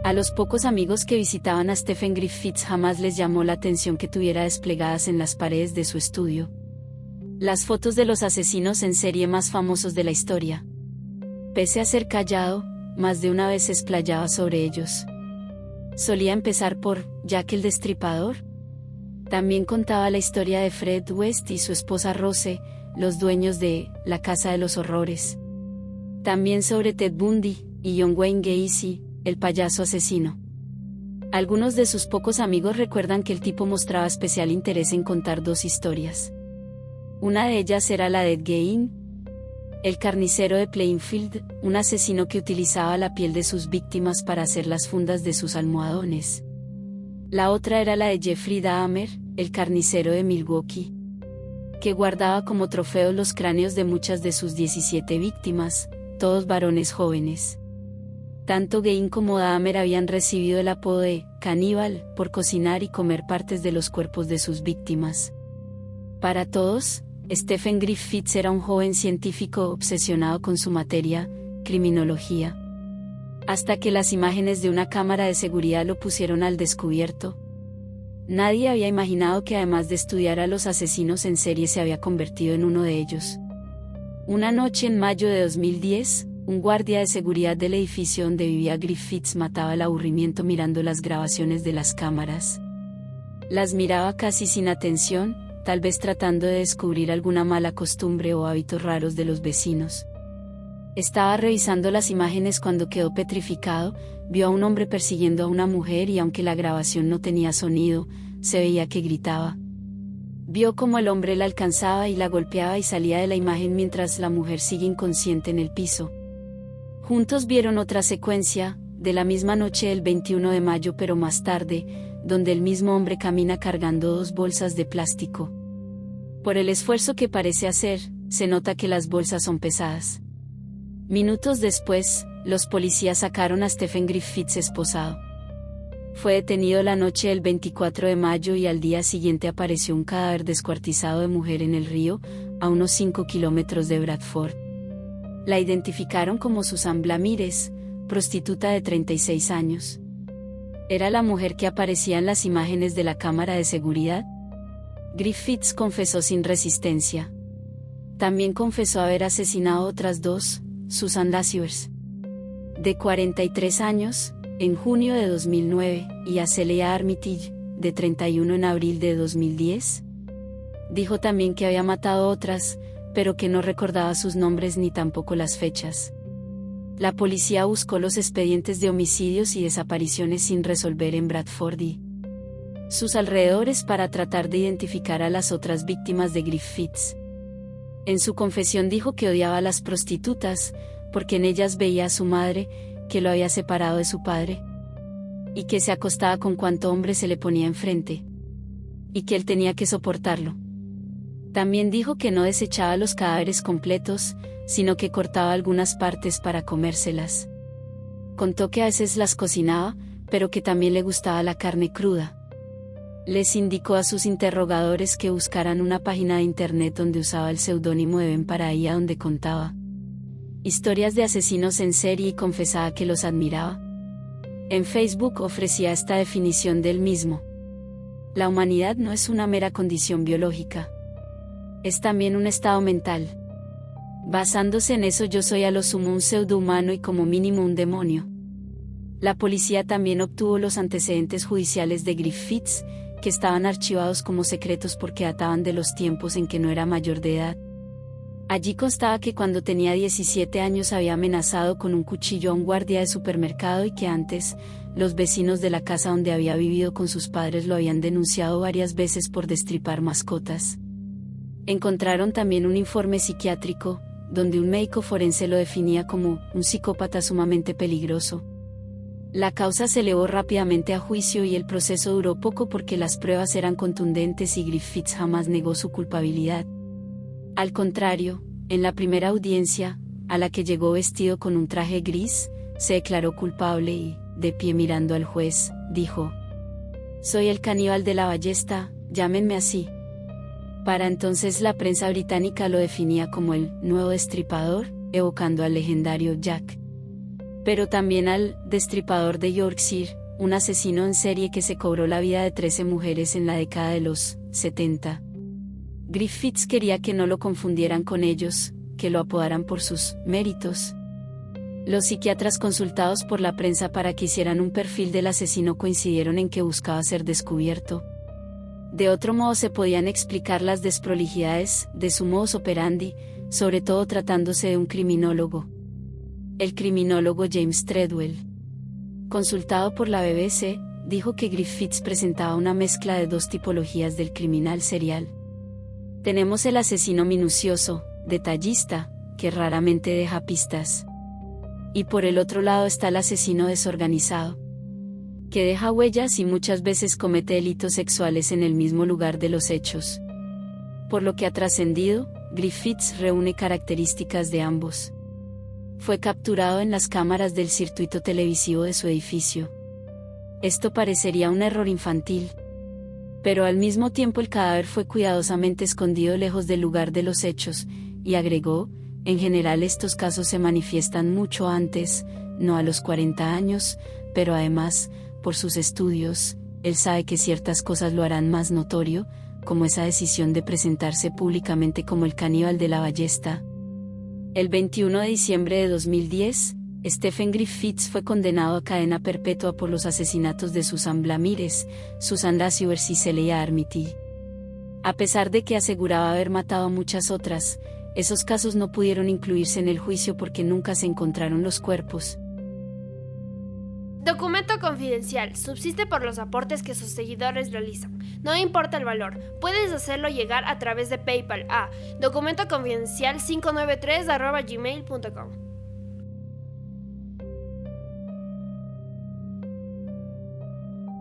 A los pocos amigos que visitaban a Stephen Griffiths jamás les llamó la atención que tuviera desplegadas en las paredes de su estudio las fotos de los asesinos en serie más famosos de la historia. Pese a ser callado, más de una vez se explayaba sobre ellos. Solía empezar por Jack el Destripador. También contaba la historia de Fred West y su esposa Rose, los dueños de La Casa de los Horrores. También sobre Ted Bundy y John Wayne Gacy, el payaso asesino. Algunos de sus pocos amigos recuerdan que el tipo mostraba especial interés en contar dos historias. Una de ellas era la de Ed Gein, el carnicero de Plainfield, un asesino que utilizaba la piel de sus víctimas para hacer las fundas de sus almohadones. La otra era la de Jeffrey Dahmer, el carnicero de Milwaukee, que guardaba como trofeos los cráneos de muchas de sus 17 víctimas, todos varones jóvenes. Tanto Gein como Dahmer habían recibido el apodo de caníbal por cocinar y comer partes de los cuerpos de sus víctimas. Para todos, Stephen Griffiths era un joven científico obsesionado con su materia, criminología. Hasta que las imágenes de una cámara de seguridad lo pusieron al descubierto. Nadie había imaginado que además de estudiar a los asesinos en serie se había convertido en uno de ellos. Una noche en mayo de 2010, un guardia de seguridad del edificio donde vivía Griffiths mataba el aburrimiento mirando las grabaciones de las cámaras. Las miraba casi sin atención, tal vez tratando de descubrir alguna mala costumbre o hábitos raros de los vecinos. Estaba revisando las imágenes cuando quedó petrificado, vio a un hombre persiguiendo a una mujer y aunque la grabación no tenía sonido, se veía que gritaba. Vio cómo el hombre la alcanzaba y la golpeaba y salía de la imagen mientras la mujer sigue inconsciente en el piso. Juntos vieron otra secuencia, de la misma noche del 21 de mayo pero más tarde, donde el mismo hombre camina cargando 2 bolsas de plástico. Por el esfuerzo que parece hacer, se nota que las bolsas son pesadas. Minutos después, los policías sacaron a Stephen Griffiths esposado. Fue detenido la noche del 24 de mayo y al día siguiente apareció un cadáver descuartizado de mujer en el río, a unos 5 kilómetros de Bradford. La identificaron como Susan Blamires, prostituta de 36 años. ¿Era la mujer que aparecía en las imágenes de la cámara de seguridad? Griffiths confesó sin resistencia. También confesó haber asesinado a otras 2, Susan Lascivers, de 43 años, en junio de 2009, y a Celia Armitage, de 31 en abril de 2010. Dijo también que había matado a otras, pero que no recordaba sus nombres ni tampoco las fechas. La policía buscó los expedientes de homicidios y desapariciones sin resolver en Bradford y sus alrededores para tratar de identificar a las otras víctimas de Griffiths. En su confesión dijo que odiaba a las prostitutas, porque en ellas veía a su madre, que lo había separado de su padre, y que se acostaba con cuanto hombre se le ponía enfrente, y que él tenía que soportarlo. También dijo que no desechaba los cadáveres completos, sino que cortaba algunas partes para comérselas. Contó que a veces las cocinaba, pero que también le gustaba la carne cruda. Les indicó a sus interrogadores que buscaran una página de internet donde usaba el seudónimo de Ben Paraía, donde contaba historias de asesinos en serie y confesaba que los admiraba. En Facebook ofrecía esta definición del mismo: la humanidad no es una mera condición biológica. Es también un estado mental. Basándose en eso yo soy a lo sumo un pseudohumano y como mínimo un demonio. La policía también obtuvo los antecedentes judiciales de Griffiths, que estaban archivados como secretos porque databan de los tiempos en que no era mayor de edad. Allí constaba que cuando tenía 17 años había amenazado con un cuchillo a un guardia de supermercado y que antes, los vecinos de la casa donde había vivido con sus padres lo habían denunciado varias veces por destripar mascotas. Encontraron también un informe psiquiátrico, donde un médico forense lo definía como un psicópata sumamente peligroso. La causa se elevó rápidamente a juicio y el proceso duró poco porque las pruebas eran contundentes y Griffiths jamás negó su culpabilidad. Al contrario, en la primera audiencia, a la que llegó vestido con un traje gris, se declaró culpable y, de pie mirando al juez, dijo: «Soy el caníbal de la ballesta, llámenme así». Para entonces la prensa británica lo definía como el nuevo destripador, evocando al legendario Jack. pero también al Destripador de Yorkshire, un asesino en serie que se cobró la vida de 13 mujeres en la década de los 70. Griffiths quería que no lo confundieran con ellos, que lo apodaran por sus méritos. Los psiquiatras consultados por la prensa para que hicieran un perfil del asesino coincidieron en que buscaba ser descubierto. De otro modo se podían explicar las desprolijidades de su modus operandi, sobre todo tratándose de un criminólogo. El criminólogo James Treadwell, consultado por la BBC, dijo que Griffiths presentaba una mezcla de dos tipologías del criminal serial. Tenemos el asesino minucioso, detallista, que raramente deja pistas. Y por el otro lado está el asesino desorganizado, que deja huellas y muchas veces comete delitos sexuales en el mismo lugar de los hechos. Por lo que ha trascendido, Griffiths reúne características de ambos. Fue capturado en las cámaras del circuito televisivo de su edificio. Esto parecería un error infantil. Pero al mismo tiempo el cadáver fue cuidadosamente escondido lejos del lugar de los hechos, y agregó, en general estos casos se manifiestan mucho antes, no a los 40 años, pero además, por sus estudios, él sabe que ciertas cosas lo harán más notorio, como esa decisión de presentarse públicamente como el caníbal de la ballesta. El 21 de diciembre de 2010, Stephen Griffiths fue condenado a cadena perpetua por los asesinatos de Susan Blamires, Susan Lascivers y Celia Armitage. A pesar de que aseguraba haber matado a muchas otras, esos casos no pudieron incluirse en el juicio porque nunca se encontraron los cuerpos. Documento confidencial. Subsiste por los aportes que sus seguidores realizan. No importa el valor. Puedes hacerlo llegar a través de PayPal a documentoconfidencial593@gmail.com.